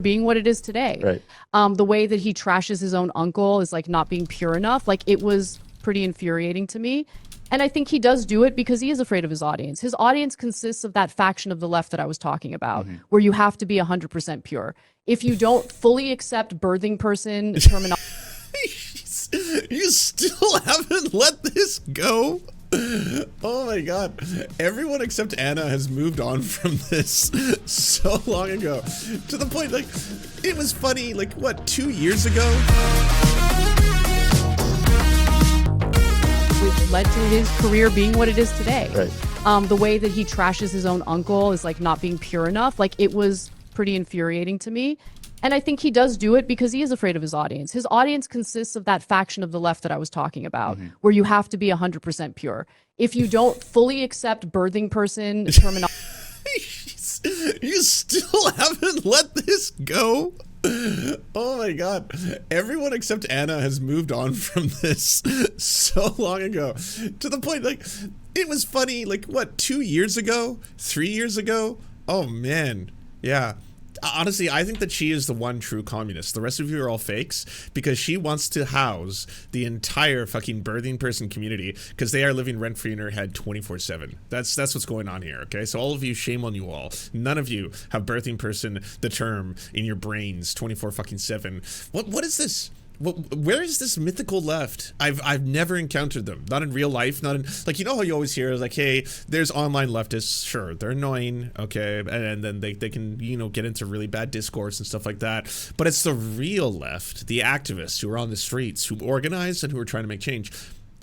being what it is today. Right. The way that he trashes his own uncle is like not being pure enough. Like it was pretty infuriating to me. And I think he does do it because he is afraid of his audience. His audience consists of that faction of the left that I was talking about, where you have to be 100% pure. If you don't fully accept birthing person terminology, You still haven't let this go? Oh my god. Everyone except Anna has moved on from this so long ago. To the point, like, it was funny, like, what, 2 years ago? which led to his career being what it is today. Right. The way that he trashes his own uncle is like not being pure enough. Like it was pretty infuriating to me. And I think he does do it because he is afraid of his audience. His audience consists of that faction of the left that I was talking about, where you have to be 100% pure. If you don't fully accept birthing person terminology, You still haven't let this go? Oh my god. Everyone except Anna has moved on from this so long ago. To the point, like, it was funny, like, what, 2 years ago? 3 years ago? Oh man. Yeah. Honestly, I think that she is the one true communist. The rest of you are all fakes because she wants to house the entire fucking birthing person community because they are living rent-free in her head 24/7. That's what's going on here, okay? So all of you, shame on you all. None of you have birthing person, the term, in your brains 24/7. What is this? Where is this mythical left? I've never encountered them. Not in real life. Not in, like, you know how you always hear like, hey, there's online leftists. Sure, they're annoying. Okay, and then they can, you know, get into really bad discourse and stuff like that. But it's the real left, the activists who are on the streets, who organize and who are trying to make change.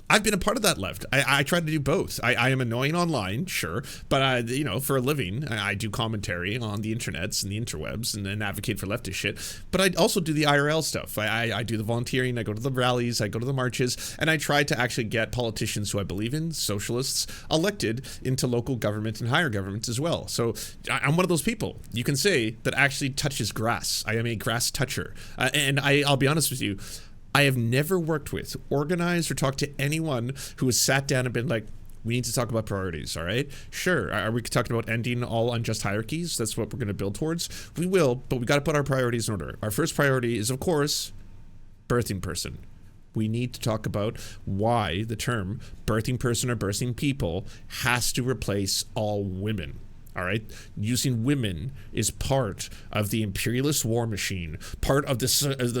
I've been a part of that left. I try to do both. I am annoying online, sure, but you know, for a living, I do commentary on the internets and the interwebs and advocate for leftist shit. But I also do the IRL stuff. I do the volunteering. I go to the rallies. I go to the marches, and I try to actually get politicians who I believe in, socialists, elected into local government and higher government as well. So I'm one of those people you can say that actually touches grass. I am a grass toucher, and I'll be honest with you. I have never worked with, organized, or talked to anyone who has sat down and been like, we need to talk about priorities, all right? Sure, are we talking about ending all unjust hierarchies? That's what we're going to build towards. We will, but we got to put our priorities in order. Our first priority is, of course, birthing person. We need to talk about why the term birthing person or birthing people has to replace all women. All right, using women is part of the imperialist war machine, part of the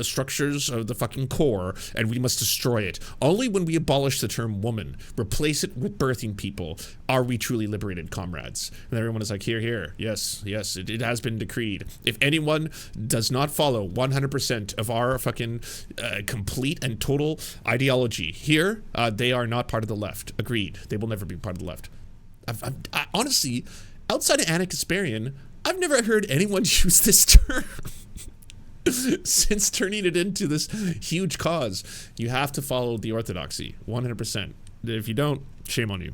structures of the fucking core, and we must destroy it. Only when we abolish the term woman, replace it with birthing people, are we truly liberated, comrades. And everyone is like, here, here, yes, it has been decreed. If anyone does not follow 100% of our fucking complete and total ideology here, they are not part of the left. Agreed. They will never be part of the left. I honestly, outside of Anna Kasparian, I've never heard anyone use this term since turning it into this huge cause. You have to follow the orthodoxy, 100%. If you don't, shame on you.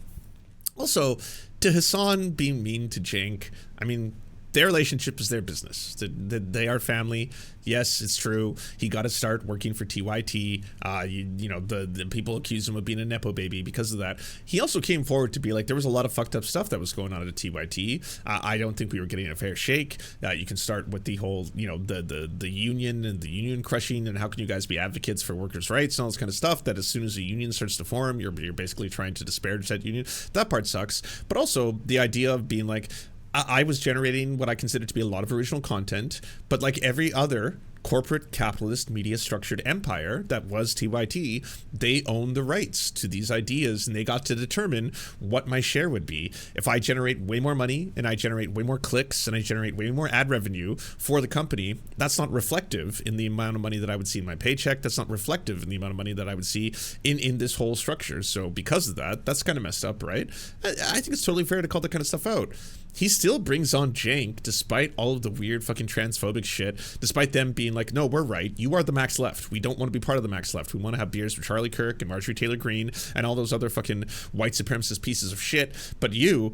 Also, to Hasan being mean to Cenk, I mean, their relationship is their business. They are family. Yes, it's true. He got to start working for TYT. You know, the people accuse him of being a Nepo baby because of that. He also came forward to be like, there was a lot of fucked up stuff that was going on at TYT. I don't think we were getting a fair shake. You can start with the whole, you know, the union and the union crushing and how can you guys be advocates for workers' rights and all this kind of stuff, that as soon as a union starts to form, you're basically trying to disparage that union. That part sucks. But also the idea of being like, I was generating what I consider to be a lot of original content, but like every other corporate capitalist media structured empire that was TYT, they own the rights to these ideas and they got to determine what my share would be. If I generate way more money and I generate way more clicks and I generate way more ad revenue for the company, that's not reflective in the amount of money that I would see in my paycheck. That's not reflective in the amount of money that I would see in this whole structure. So because of that, that's kind of messed up, right? I think it's totally fair to call that kind of stuff out. He still brings on Cenk despite all of the weird fucking transphobic shit, despite them being like, no, we're right. You are the max left. We don't want to be part of the max left. We want to have beers with Charlie Kirk and Marjorie Taylor Greene and all those other fucking white supremacist pieces of shit. But you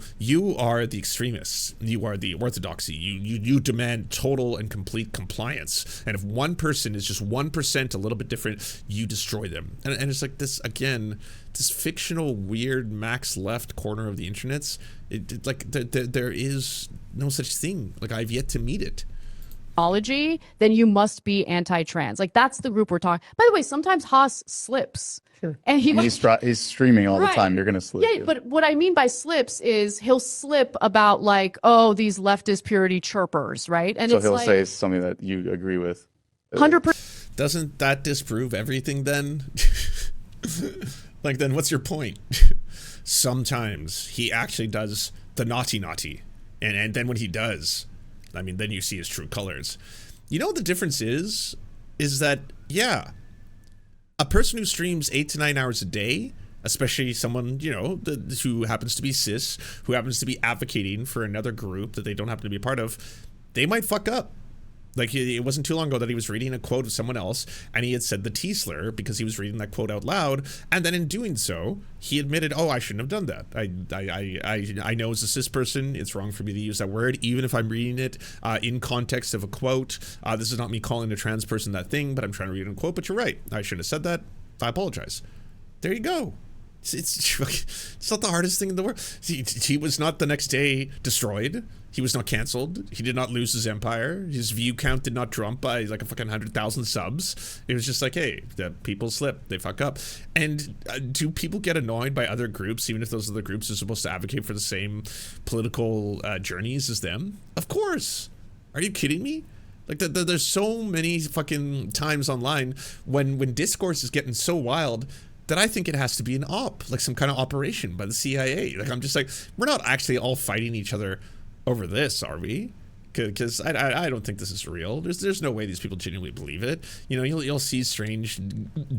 are the extremists. You are the orthodoxy. You demand total and complete compliance. And if one person is just 1% a little bit different, you destroy them. And it's like this, again, this fictional weird max left corner of the internets. Like there is no such thing. Like I've yet to meet it. technology, then you must be anti-trans. Like that's the group we're talking. By the way, sometimes Haas slips. Sure. And he's streaming all the Right. time. You're gonna slip. Yeah, but what I mean by slips is he'll slip about like, oh, these leftist purity chirpers, right? And so it's he'll like say something that you agree with. 100%. Doesn't that disprove everything then? Like, then what's your point? Sometimes he actually does the naughty. And then when he does, I mean, then you see his true colors. You know what the difference is? Is that, yeah, a person who streams 8 to 9 hours a day, especially someone, you know, who happens to be cis, who happens to be advocating for another group that they don't happen to be a part of, they might fuck up. Like, it wasn't too long ago that he was reading a quote of someone else, and he had said the T slur because he was reading that quote out loud, and then in doing so, he admitted, oh, I shouldn't have done that. I know as a cis person, it's wrong for me to use that word, even if I'm reading it in context of a quote. This is not me calling a trans person that thing, but I'm trying to read it in a quote, but you're right. I shouldn't have said that. I apologize. There you go. It's not the hardest thing in the world. He was not the next day destroyed. He was not canceled. He did not lose his empire. His view count did not drop by like a fucking 100,000 subs. It was just like, hey, the people slip, they fuck up. And do people get annoyed by other groups, even if those other groups are supposed to advocate for the same political journeys as them? Of course. Are you kidding me? Like, there's so many fucking times online when discourse is getting so wild that I think it has to be an op, like some kind of operation by the CIA. Like, I'm just like, we're not actually all fighting each other over this, are we? Because I don't think this is real. There's no way these people genuinely believe it. You know, you'll see strange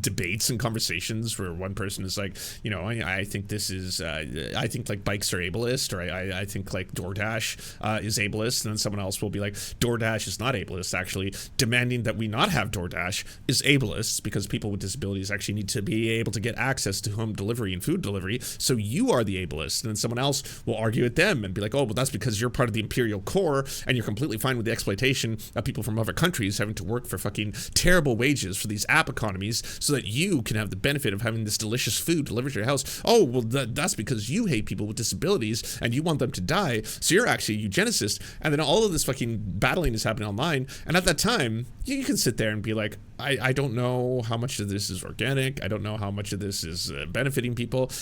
debates and conversations where one person is like, you know, I think this is, I think like bikes are ableist, or I think like DoorDash is ableist, and then someone else will be like, DoorDash is not ableist, actually. Demanding that we not have DoorDash is ableist because people with disabilities actually need to be able to get access to home delivery and food delivery, so you are the ableist. And then someone else will argue at them and be like, oh, well, that's because you're part of the imperial core, and you're completely fine with the exploitation of people from other countries having to work for fucking terrible wages for these app economies so that you can have the benefit of having this delicious food delivered to your house. Oh, well, that's because you hate people with disabilities and you want them to die, so you're actually a eugenicist. And then all of this fucking battling is happening online, and at that time, you can sit there and be like, I don't know how much of this is organic, I don't know how much of this is benefiting people.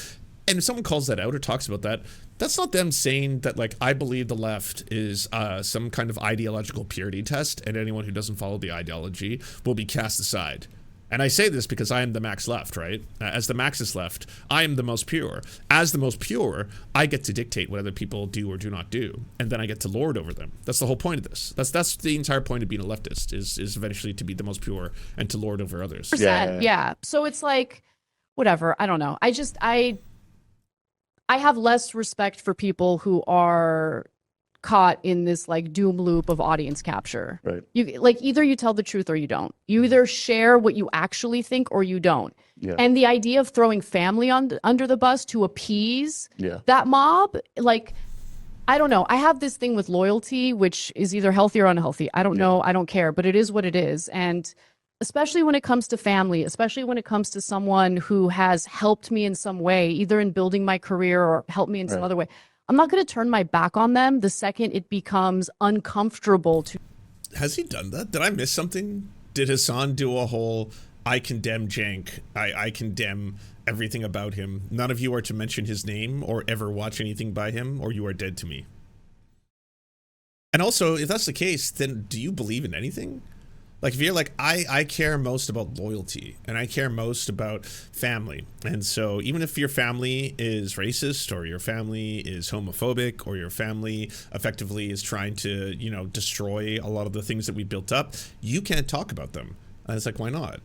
And if someone calls that out or talks about that, that's not them saying that, like, I believe the left is some kind of ideological purity test, and anyone who doesn't follow the ideology will be cast aside. And I say this because I am the max left, right? As the maxist left, I am the most pure. As the most pure, I get to dictate what other people do or do not do, and then I get to lord over them. That's the whole point of this. That's the entire point of being a leftist, is eventually to be the most pure and to lord over others. Yeah. So it's like, whatever. I don't know. I have less respect for people who are caught in this like doom loop of audience capture. Right. You like, either you tell the truth or you don't. You either share what you actually think or you don't. Yeah. And the idea of throwing family under the bus to appease that mob, like, I don't know. I have this thing with loyalty, which is either healthy or unhealthy. I don't know. I don't care, but it is what it is. And especially when it comes to family, especially when it comes to someone who has helped me in some way, either in building my career or helped me in some other way. I'm not going to turn my back on them the second it becomes uncomfortable to. Has he done that? Did I miss something? Did Hasan do a whole, I condemn Jank, I condemn everything about him, none of you are to mention his name or ever watch anything by him, or you are dead to me? And also, if that's the case, then do you believe in anything? Like, if you're like, I care most about loyalty, and I care most about family. And so even if your family is racist, or your family is homophobic, or your family effectively is trying to, you know, destroy a lot of the things that we built up, you can't talk about them. And it's like, why not?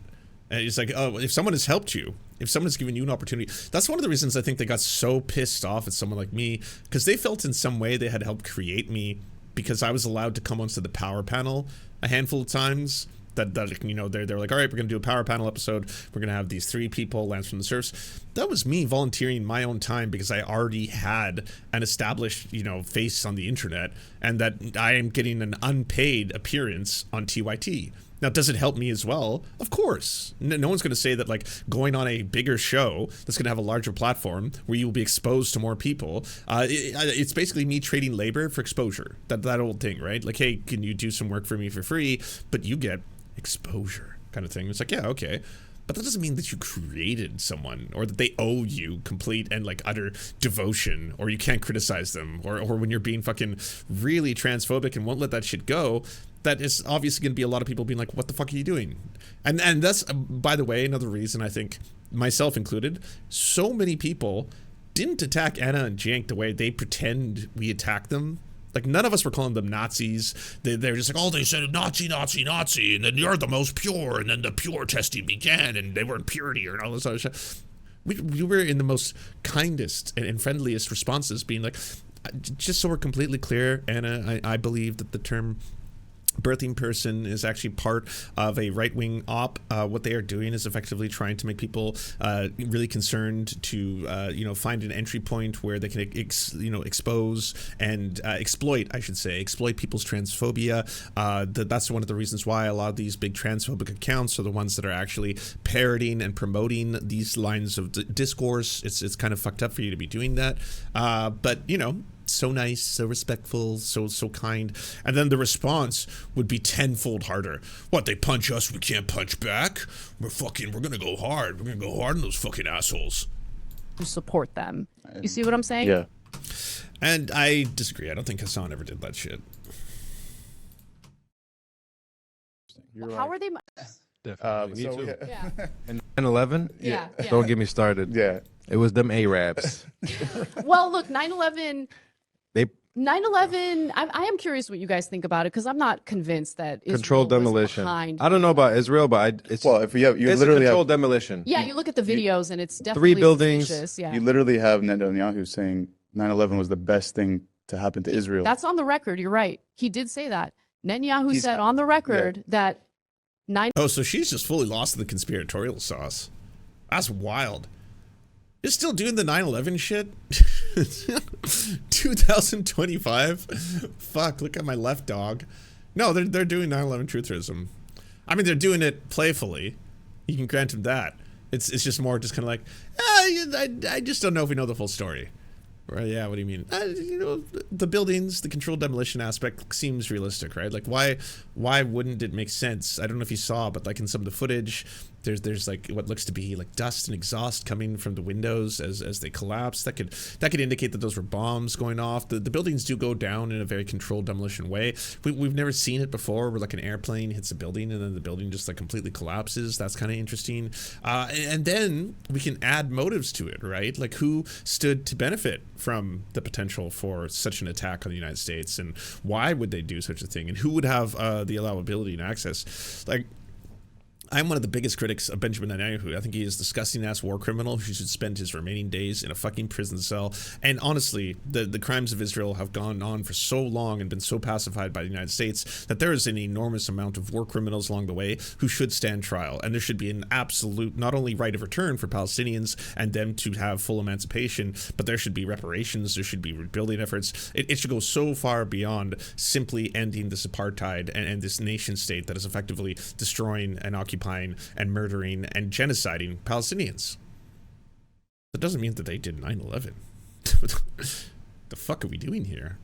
And it's like, oh, if someone has helped you, if someone has given you an opportunity, that's one of the reasons I think they got so pissed off at someone like me, because they felt in some way they had helped create me, because I was allowed to come onto the power panel a handful of times. That you know, they're like, all right, we're gonna do a power panel episode, we're gonna have these 3 people, Lance from the Serfs. That was me volunteering my own time because I already had an established, you know, face on the internet, and that I am getting an unpaid appearance on TYT. Now, does it help me as well? Of course. No one's going to say that, like, going on a bigger show that's going to have a larger platform where you will be exposed to more people. It's basically me trading labor for exposure. That old thing, right? Like, hey, can you do some work for me for free? But you get exposure kind of thing. It's like, yeah, okay. But that doesn't mean that you created someone or that they owe you complete and like utter devotion, or you can't criticize them, or when you're being fucking really transphobic and won't let that shit go. That is obviously going to be a lot of people being like, what the fuck are you doing? And that's, by the way, another reason I think, myself included, so many people didn't attack Anna and Jank the way they pretend we attacked them. Like, none of us were calling them Nazis. They're just like, oh, they said Nazi, Nazi, Nazi, and then you're the most pure, and then the pure testing began, and they weren't purity, and all this other stuff. We were in the most kindest and friendliest responses, being like, just so we're completely clear, Anna, I believe that the term birthing person is actually part of a right-wing op. What they are doing is effectively trying to make people really concerned to find an entry point where they can expose and exploit people's transphobia. That's one of the reasons why a lot of these big transphobic accounts are the ones that are actually parroting and promoting these lines of discourse. It's kind of fucked up for you to be doing that, but so nice, so respectful, so kind. And then the response would be tenfold harder. What, they punch us, we can't punch back? We're gonna go hard. We're gonna go hard on those fucking assholes. To support them. You see what I'm saying? Yeah. And I disagree. I don't think Hasan ever did that shit. How are they? Definitely. Me too. Yeah. And 9/11? Yeah. Don't get me started. Yeah. It was them Arabs. Well, look, 9/11. They 9/11. I am curious what you guys think about it, because I'm not convinced that Israel controlled was demolition. behind. I don't know about Israel, but it's Well, if you it's literally a controlled have demolition. Yeah, you look at the videos and it's definitely 3 buildings. suspicious, Yeah, you literally have Netanyahu saying 9/11 was the best thing to happen to Israel. that's on the record. You're right. He did say that. Netanyahu said on the record that 9. Oh, so she's just fully lost in the conspiratorial sauce. That's wild. You're still doing the 9/11 shit? 2025? Fuck, look at my left dog. No, they're doing 9/11 trutherism. I mean, they're doing it playfully. You can grant them that. It's just more just kind of like, I just don't know if we know the full story. Right, yeah, what do you mean? The buildings, the controlled demolition aspect seems realistic, right? Like, why wouldn't it make sense? I don't know if you saw, but like in some of the footage, there's like what looks to be like dust and exhaust coming from the windows as they collapse. That could indicate that those were bombs going off. The buildings do go down in a very controlled demolition way. We've never seen it before, where like an airplane hits a building and then the building just like completely collapses. That's kind of interesting. And then we can add motives to it, right? Like, who stood to benefit from the potential for such an attack on the United States, and why would they do such a thing, and who would have the allowability and access? Like, I'm one of the biggest critics of Benjamin Netanyahu. I think he is a disgusting-ass war criminal who should spend his remaining days in a fucking prison cell. And honestly, the crimes of Israel have gone on for so long and been so pacified by the United States that there is an enormous amount of war criminals along the way who should stand trial. And there should be an absolute, not only right of return for Palestinians and them to have full emancipation, but there should be reparations, there should be rebuilding efforts. It should go so far beyond simply ending this apartheid and this nation state that is effectively destroying and occupying and murdering and genociding Palestinians. That doesn't mean that they did 9/11. The fuck are we doing here?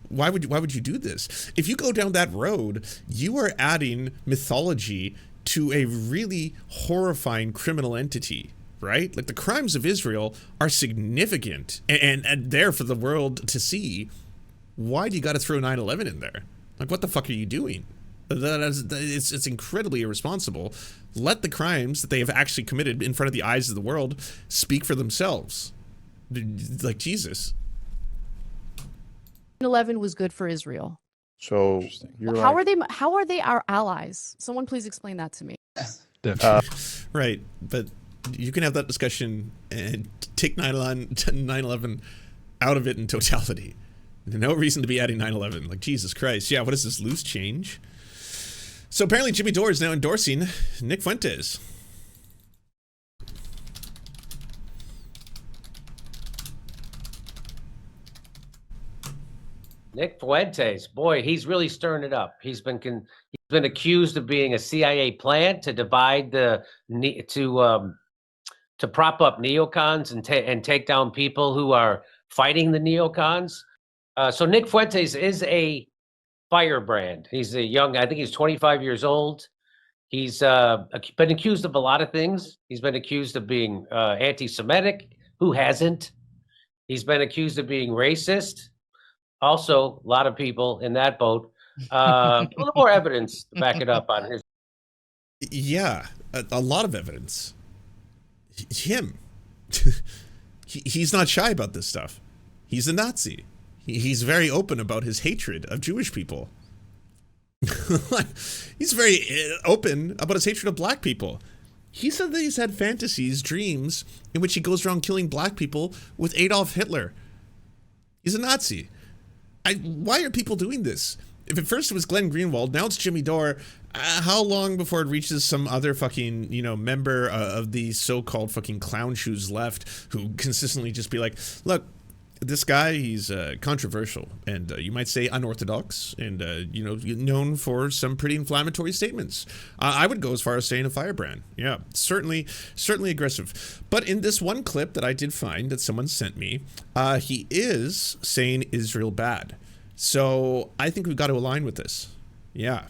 Why would you do this? If you go down that road, you are adding mythology to a really horrifying criminal entity, right? Like, the crimes of Israel are significant and there for the world to see. Why do you got to throw 9/11 in there? Like, what the fuck are you doing? It's incredibly irresponsible. Let the crimes that they have actually committed in front of the eyes of the world speak for themselves. Like, Jesus. 9/11 was good for Israel. So you're How right. are they our allies? Someone please explain that to me. definitely. Right, but you can have that discussion and take 9/11 out of it in totality. No reason to be adding 9/11. Like, Jesus Christ. Yeah, what is this, loose change? So apparently Jimmy Dore is now endorsing Nick Fuentes. Nick Fuentes, boy, he's really stirring it up. He's been accused of being a CIA plant to divide to prop up neocons and take down people who are fighting the neocons. So Nick Fuentes is a firebrand. He's a young, I think he's 25 years old. He's been accused of a lot of things. He's been accused of being anti-Semitic. Who hasn't? He's been accused of being racist. Also, a lot of people in that boat. A little more evidence to back it up on his. Yeah, a lot of evidence. Him. He's not shy about this stuff. He's a Nazi. He's very open about his hatred of Jewish people. He's very open about his hatred of black people. He said that he's had fantasies, dreams, in which he goes around killing black people with Adolf Hitler. He's a Nazi. Why are people doing this? If at first it was Glenn Greenwald, now it's Jimmy Dore. How long before it reaches some other fucking, member of the so-called fucking clownshoes left who consistently just be like, look, this guy, he's controversial and you might say unorthodox and, known for some pretty inflammatory statements. I would go as far as saying a firebrand. Yeah, certainly aggressive. But in this one clip that I did find that someone sent me, he is saying Israel bad. So I think we've got to align with this. Yeah,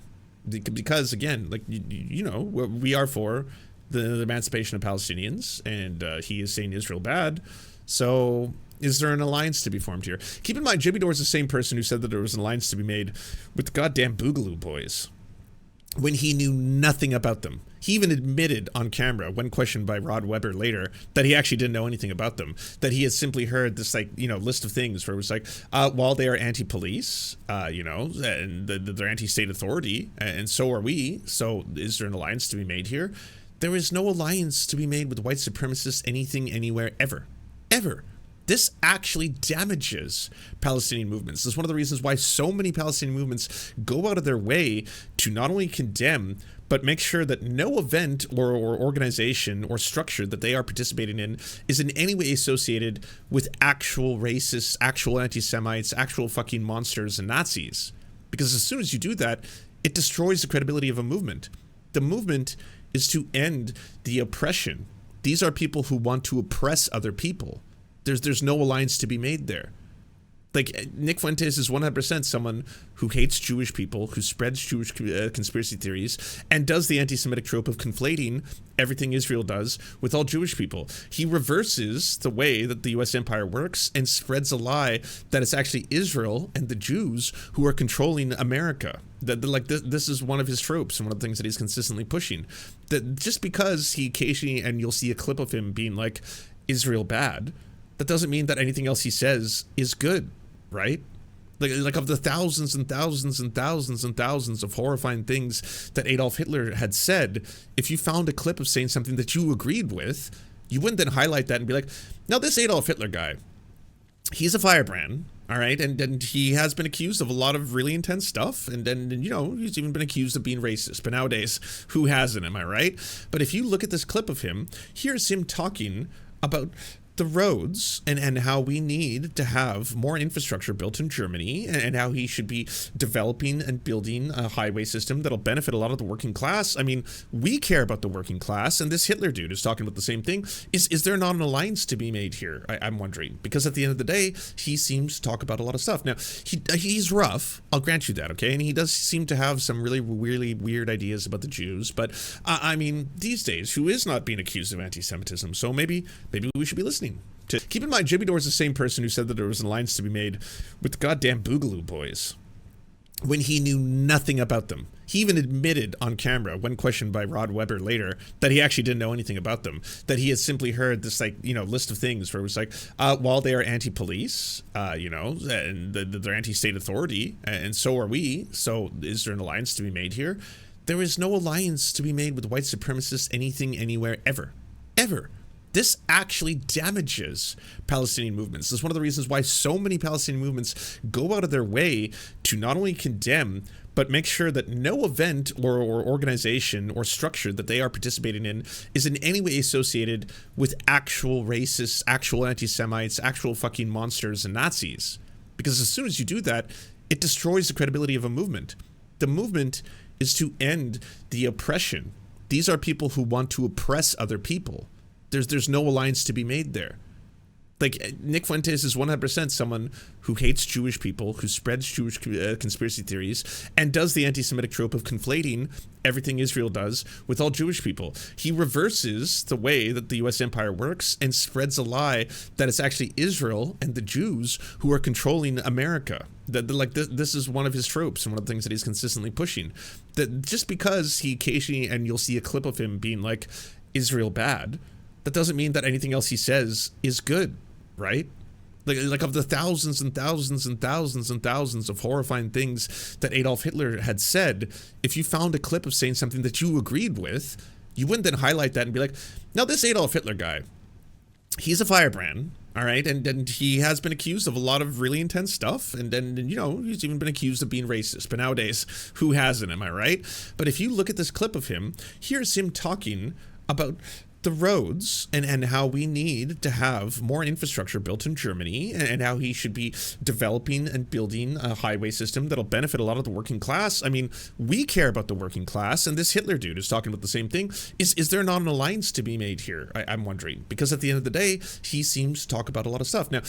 because again, like, we are for the emancipation of Palestinians and he is saying Israel bad. So is there an alliance to be formed here? Keep in mind, Jimmy Dore is the same person who said that there was an alliance to be made with the goddamn Boogaloo Boys when he knew nothing about them. He even admitted on camera, when questioned by Rod Webber later, that he actually didn't know anything about them, that he had simply heard this, list of things where it was like, while they are anti-police, and they're anti-state authority, and so are we, so is there an alliance to be made here? There is no alliance to be made with white supremacists, anything, anywhere, ever. Ever. This actually damages Palestinian movements. This is one of the reasons why so many Palestinian movements go out of their way to not only condemn, but make sure that no event or organization or structure that they are participating in is in any way associated with actual racists, actual anti-Semites, actual fucking monsters and Nazis. Because as soon as you do that, it destroys the credibility of a movement. The movement is to end the oppression. These are people who want to oppress other people. There's no alliance to be made there. Like, Nick Fuentes is 100% someone who hates Jewish people, who spreads Jewish conspiracy theories, and does the anti-Semitic trope of conflating everything Israel does with all Jewish people. He reverses the way that the U.S. empire works and spreads a lie that it's actually Israel and the Jews who are controlling America. This is one of his tropes and one of the things that he's consistently pushing. That just because he occasionally, and you'll see a clip of him being like, Israel bad, that doesn't mean that anything else he says is good, right? Like of the thousands and thousands and thousands and thousands of horrifying things that Adolf Hitler had said, if you found a clip of saying something that you agreed with, you wouldn't then highlight that and be like, now this Adolf Hitler guy, he's a firebrand, all right? And he has been accused of a lot of really intense stuff. And then, he's even been accused of being racist. But nowadays, who hasn't, am I right? But if you look at this clip of him, here's him talking about the roads and how we need to have more infrastructure built in Germany and how he should be developing and building a highway system that'll benefit a lot of the working class. I mean, we care about the working class, and this Hitler dude is talking about the same thing. Is there not an alliance to be made here? I'm wondering, because at the end of the day, he seems to talk about a lot of stuff. Now, he's rough, I'll grant you that, okay? And he does seem to have some really weird ideas about the Jews, but I mean, these days, who is not being accused of anti-Semitism? So maybe we should be listening. Keep in mind, Jimmy Dore is the same person who said that there was an alliance to be made with the goddamn Boogaloo Boys when he knew nothing about them. He even admitted on camera, when questioned by Rod Webber later, that he actually didn't know anything about them, that he had simply heard this list of things where it was like, while they are anti-police, and they're anti-state authority, and so are we, so is there an alliance to be made here? There is no alliance to be made with white supremacists, anything, anywhere, ever. Ever. This actually damages Palestinian movements. This is one of the reasons why so many Palestinian movements go out of their way to not only condemn, but make sure that no event or organization or structure that they are participating in is in any way associated with actual racists, actual anti-Semites, actual fucking monsters and Nazis. Because as soon as you do that, It destroys the credibility of a movement. The movement is to end the oppression. These are people who want to oppress other people. There's no alliance to be made there. Like, Nick Fuentes is 100% someone who hates Jewish people, who spreads Jewish conspiracy theories, and does the anti-Semitic trope of conflating everything Israel does with all Jewish people. He reverses the way that the U.S. empire works and spreads a lie that it's actually Israel and the Jews who are controlling America. This is one of his tropes and one of the things that he's consistently pushing. That just because he occasionally, and you'll see a clip of him being like, Israel bad, that doesn't mean that anything else he says is good. Right? Like of the thousands and thousands and thousands and thousands of horrifying things that Adolf Hitler had said, if you found a clip of saying something that you agreed with, you wouldn't then highlight that and be like, now this Adolf Hitler guy, he's a firebrand, all right? And he has been accused of a lot of really intense stuff. And you know, he's even been accused of being racist. But nowadays, who hasn't, am I right? But if you look at this clip of him, here's him talking about the roads and how we need to have more infrastructure built in Germany, and how he should be developing and building a highway system that'll benefit a lot of the working class. I mean, we care about the working class, and this Hitler dude is talking about the same thing. Is there not an alliance to be made here? I'm wondering, because at the end of the day, he seems to talk about a lot of stuff. Now,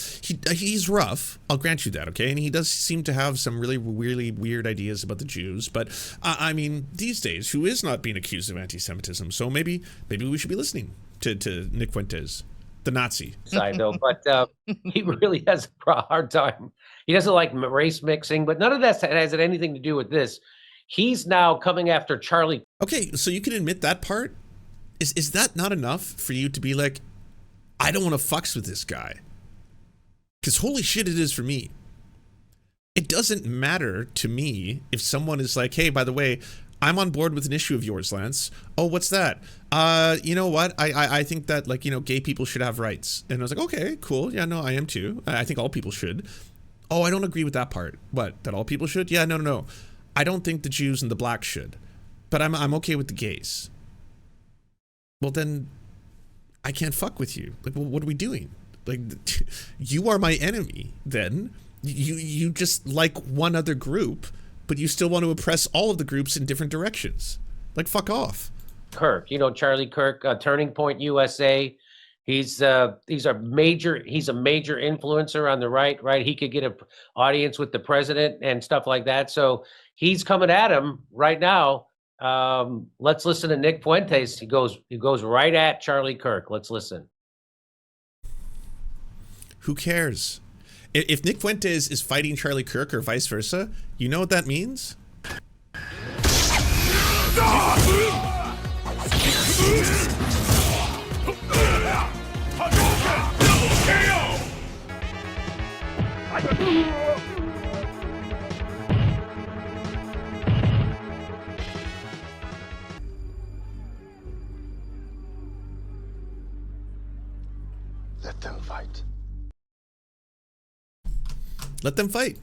he's rough, I'll grant you that, okay? And he does seem to have some really weird ideas about the Jews, but I mean, these days, who is not being accused of anti-Semitism? So maybe we should be listening to Nick Fuentes, the Nazi. Side though, but he really has a hard time. He doesn't like race mixing, but none of that has anything to do with this. He's now coming after Charlie. Okay, so you can admit that part. Is that not enough for you to be like, I don't want to fucks with this guy? Because holy shit, it is for me. It doesn't matter to me if someone is like, hey, by the way, I'm on board with an issue of yours, Lance. Oh, what's that? You know what? I think that, like, you know, gay people should have rights. And I was like, okay, cool. Yeah, no, I am too. I think all people should. Oh, I don't agree with that part. What? That all people should? Yeah, no. I don't think the Jews and the blacks should. But I'm okay with the gays. Well, then I can't fuck with you. Like, well, what are we doing? Like, you are my enemy, then. You just like one other group, but you still want to oppress all of the groups in different directions. Like, fuck off. Kirk, you know, Charlie Kirk, Turning Point USA. He's a major influencer on the right? He could get an audience with the president and stuff like that. So he's coming at him right now. Let's listen to Nick Fuentes. He goes right at Charlie Kirk. Let's listen. Who cares? If Nick Fuentes is fighting Charlie Kirk or vice versa, you know what that means? Let them fight. Let them fight.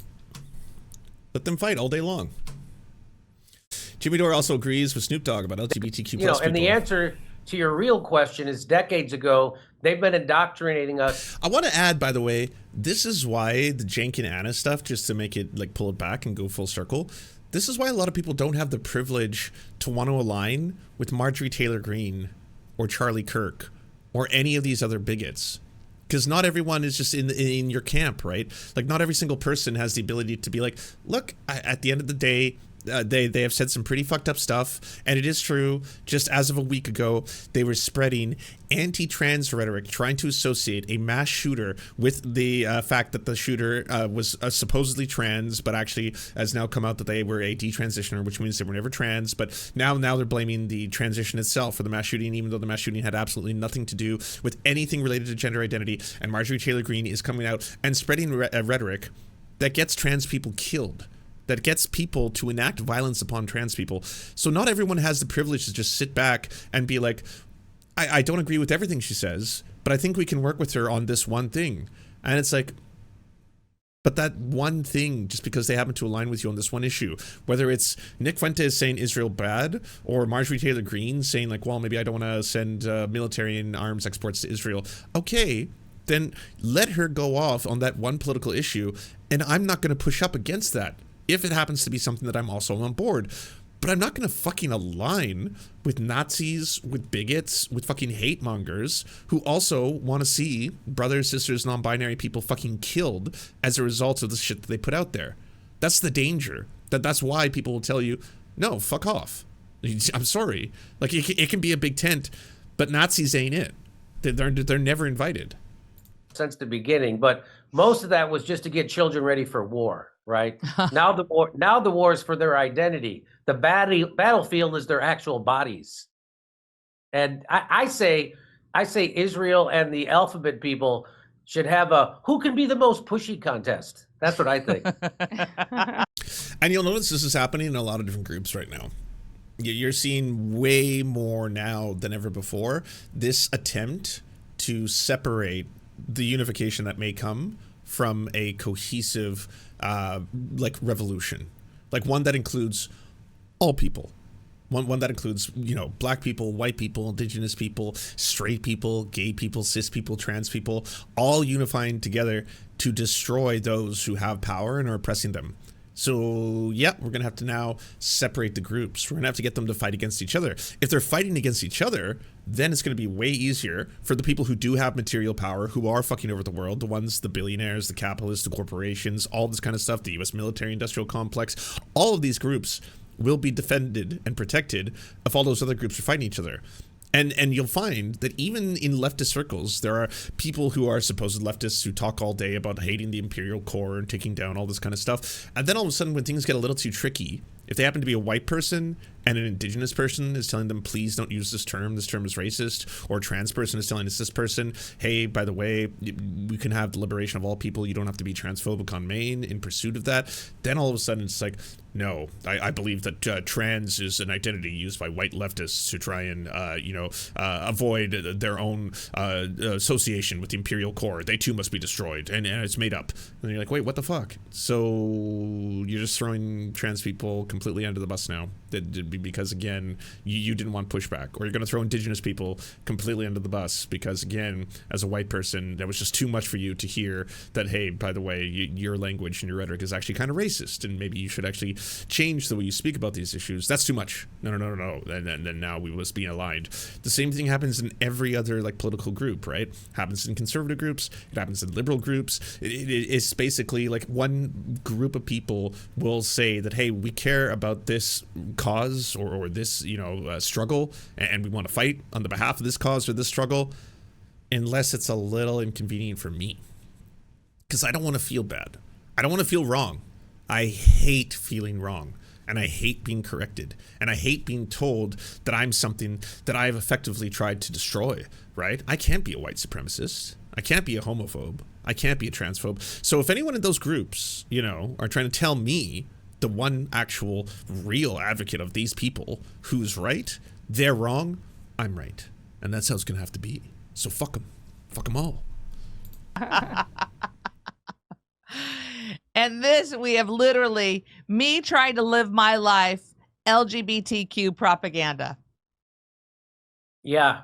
Let them fight all day long. Jimmy Dore also agrees with Snoop Dogg about LGBTQ+. You know, and the answer to your real question is decades ago, they've been indoctrinating us. I want to add, by the way, this is why the Cenk and Anna stuff, just to make it, like, pull it back and go full circle, this is why a lot of people don't have the privilege to want to align with Marjorie Taylor Greene or Charlie Kirk or any of these other bigots. Because not everyone is just in your camp, right? Like, not every single person has the ability to be like, look, at the end of the day, they have said some pretty fucked up stuff, and it is true. Just as of a week ago, they were spreading anti-trans rhetoric, trying to associate a mass shooter with the fact that the shooter was supposedly trans, but actually has now come out that they were a detransitioner, which means they were never trans. But now they're blaming the transition itself for the mass shooting, even though the mass shooting had absolutely nothing to do with anything related to gender identity. And Marjorie Taylor Greene is coming out and spreading rhetoric that gets trans people killed, that gets people to enact violence upon trans people. So not everyone has the privilege to just sit back and be like, I don't agree with everything she says, but I think we can work with her on this one thing. And it's like, but that one thing, just because they happen to align with you on this one issue, whether it's Nick Fuentes saying Israel bad, or Marjorie Taylor Greene saying like, well, maybe I don't want to send military and arms exports to Israel. Okay, then let her go off on that one political issue, and I'm not going to push up against that. if it happens to be something that I'm also on board. But I'm not going to fucking align with Nazis, with bigots, with fucking hate mongers who also want to see brothers, sisters, non-binary people fucking killed as a result of the shit that they put out there. That's the danger. That's why people will tell you, no, fuck off. I'm sorry. Like, it can be a big tent, but Nazis ain't it. They're never invited. Since the beginning, but most of that was just to get children ready for war, right? Now the war is for their identity. The battlefield is their actual bodies. And I say Israel and the alphabet people should have a who can be the most pushy contest. That's what I think. And you'll notice this is happening in a lot of different groups right now. You're seeing way more now than ever before this attempt to separate the unification that may come from a cohesive like revolution, like one that includes all people, one that includes, you know, black people, white people, indigenous people, straight people, gay people, cis people, trans people, all unifying together to destroy those who have power and are oppressing them. So, yeah, we're going to have to now separate the groups. We're going to have to get them to fight against each other. If they're fighting against each other, then it's going to be way easier for the people who do have material power, who are fucking over the world, the ones, the billionaires, the capitalists, the corporations, all this kind of stuff, the U.S. military-industrial complex, all of these groups will be defended and protected if all those other groups are fighting each other. And you'll find that even in leftist circles, there are people who are supposed leftists who talk all day about hating the imperial core and taking down all this kind of stuff. And then all of a sudden, when things get a little too tricky, if they happen to be a white person and an indigenous person is telling them, please don't use this term is racist, or a trans person is telling a cis person, hey, by the way, we can have the liberation of all people, you don't have to be transphobic on main in pursuit of that, then all of a sudden it's like, no, I believe that trans is an identity used by white leftists to try and, avoid their own association with the imperial core. They too must be destroyed, and it's made up. And you're like, wait, what the fuck? So you're just throwing trans people completely under the bus now, because again, you didn't want pushback, or you're going to throw indigenous people completely under the bus because, again, as a white person, that was just too much for you to hear that, hey, by the way, your language and your rhetoric is actually kind of racist, and maybe you should actually change the way you speak about these issues. That's too much. No. And then now we must be aligned. The same thing happens in every other like political group, right? Happens in conservative groups. It happens in liberal groups. It's basically like one group of people will say that, hey, we care about this cause or this, struggle, and we want to fight on the behalf of this cause or this struggle, unless it's a little inconvenient for me. Because I don't want to feel bad. I don't want to feel wrong. I hate feeling wrong, and I hate being corrected, and I hate being told that I'm something that I've effectively tried to destroy, right? I can't be a white supremacist. I can't be a homophobe. I can't be a transphobe. So if anyone in those groups, are trying to tell me, the one actual real advocate of these people, who's right, they're wrong, I'm right. And that's how it's going to have to be. So fuck them. Fuck them all. And this, we have literally me trying to live my life, LGBTQ propaganda. Yeah.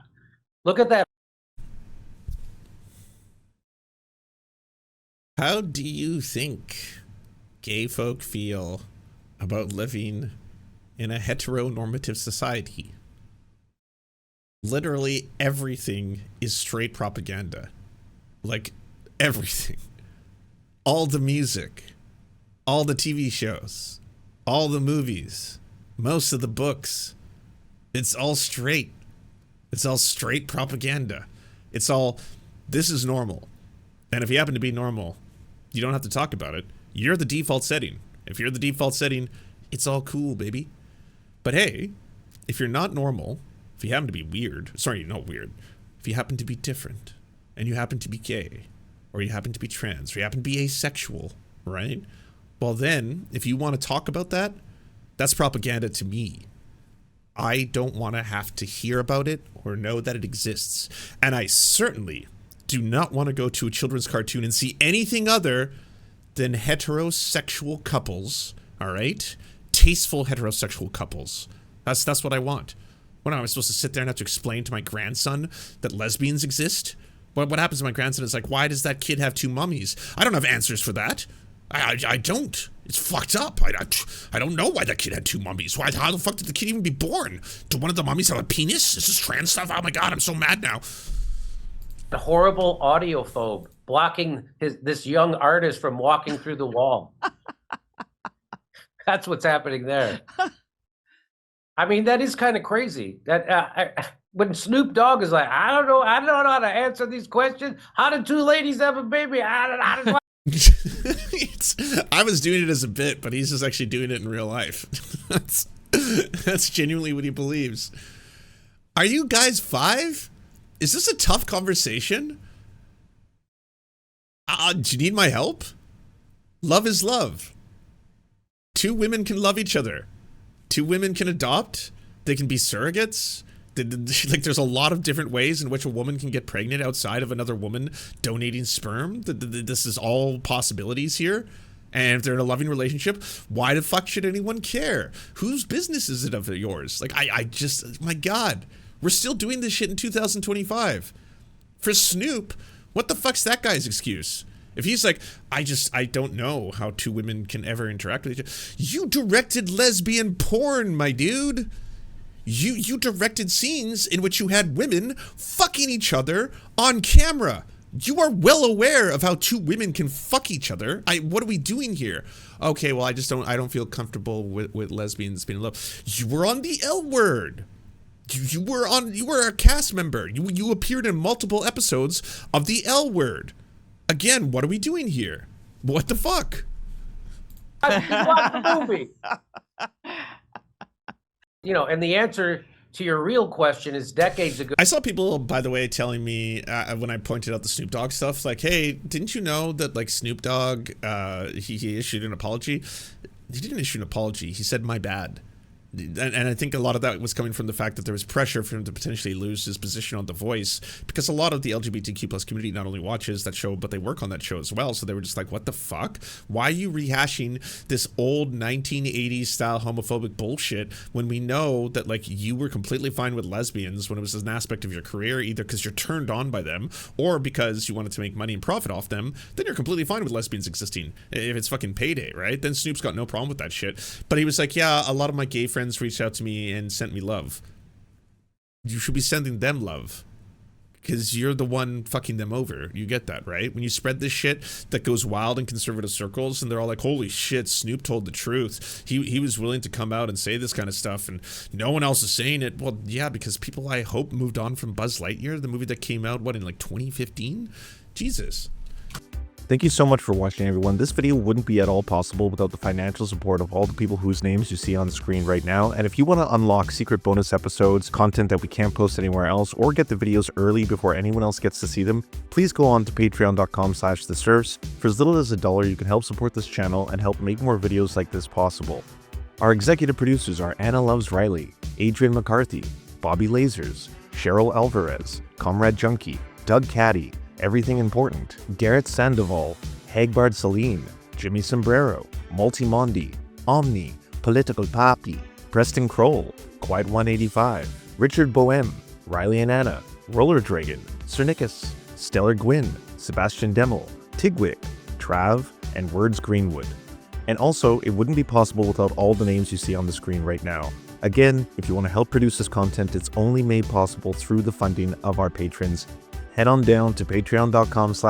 Look at that. How do you think gay folk feel about living in a heteronormative society? Literally everything is straight propaganda. Like, everything. All the music, all the TV shows, all the movies, most of the books, it's all straight. It's all straight propaganda. It's all, this is normal. And if you happen to be normal, you don't have to talk about it. You're the default setting. If you're the default setting, it's all cool, baby. But hey, if you're not normal, if you happen to be weird, if you happen to be different, and you happen to be gay, or you happen to be trans, or you happen to be asexual, right? Well then, if you want to talk about that, that's propaganda to me. I don't want to have to hear about it or know that it exists. And I certainly do not want to go to a children's cartoon and see anything other than heterosexual couples, all right? Tasteful heterosexual couples. That's what I want. What am I supposed to sit there and have to explain to my grandson that lesbians exist? What happens to my grandson is like, why does that kid have two mummies? I don't have answers for that. I don't. It's fucked up. I don't know why that kid had 2 mummies. How the fuck did the kid even be born? Did one of the mummies have a penis? Is this trans stuff? Oh my god, I'm so mad now. A horrible audiophobe blocking this young artist from walking through the wall. That's what's happening there. I mean, that is kind of crazy. That when Snoop Dogg is like, I don't know how to answer these questions. How did 2 ladies have a baby? I don't know. I was doing it as a bit, but he's just actually doing it in real life. That's genuinely what he believes. Are you guys 5? Is this a tough conversation? Do you need my help? Love is love. 2 women can love each other. 2 women can adopt. They can be surrogates. Like, there's a lot of different ways in which a woman can get pregnant outside of another woman donating sperm. This is all possibilities here. And if they're in a loving relationship, why the fuck should anyone care? Whose business is it of yours? Like, I just, my God, we're still doing this shit in 2025. For Snoop, what the fuck's that guy's excuse? If he's like, I don't know how 2 women can ever interact with each other. You directed lesbian porn, my dude. You directed scenes in which you had women fucking each other on camera. You are well aware of how 2 women can fuck each other. What are we doing here? Okay, well, I don't feel comfortable with lesbians being in love. You were on the L Word. You were a cast member. You appeared in multiple episodes of the L Word. Again, what are we doing here? What the fuck? I just watched the movie. You know, and the answer to your real question is decades ago. I saw people, by the way, telling me when I pointed out the Snoop Dogg stuff, like, hey, didn't you know that, like, Snoop Dogg, he issued an apology? He didn't issue an apology. He said, my bad. And I think a lot of that was coming from the fact that there was pressure for him to potentially lose his position on The Voice, because a lot of the LGBTQ plus community not only watches that show, but they work on that show as well. So they were just like, what the fuck? Why are you rehashing this old 1980s style homophobic bullshit when we know that, like, you were completely fine with lesbians when it was an aspect of your career, either because you're turned on by them or because you wanted to make money and profit off them? Then you're completely fine with lesbians existing if it's fucking payday, right? Then Snoop's got no problem with that shit. But he was like, yeah, a lot of my gay friends reached out to me and sent me love. You should be sending them love, because you're the one fucking them over. You get that, right? When you spread this shit that goes wild in conservative circles and they're all like, holy shit, Snoop told the truth. He was willing to come out and say this kind of stuff and no one else is saying it. Well, yeah, because people, I hope, moved on from Buzz Lightyear, the movie that came out, what, in like 2015? Jesus. Thank you so much for watching, everyone. This video wouldn't be at all possible without the financial support of all the people whose names you see on the screen right now. And if you want to unlock secret bonus episodes, content that we can't post anywhere else, or get the videos early before anyone else gets to see them, please go on to patreon.com/theserfs. For as little as $1, you can help support this channel and help make more videos like this possible. Our executive producers are Anna Loves Riley, Adrian McCarthy, Bobby Lasers, Cheryl Alvarez, Comrade Junkie, Doug Caddy, Everything Important, Garrett Sandoval, Hagbard Celine, Jimmy Sombrero, Multimondi, Omni, Political Papi, Preston Kroll, Quiet 185, Richard Boehm, Riley and Anna, Roller Dragon, Cernicus, Stellar Gwyn, Sebastian Demel, Tigwick, Trav, and Words Greenwood. And also, it wouldn't be possible without all the names you see on the screen right now. Again, if you want to help produce this content, it's only made possible through the funding of our patrons. Head on down to patreon.com/theserfs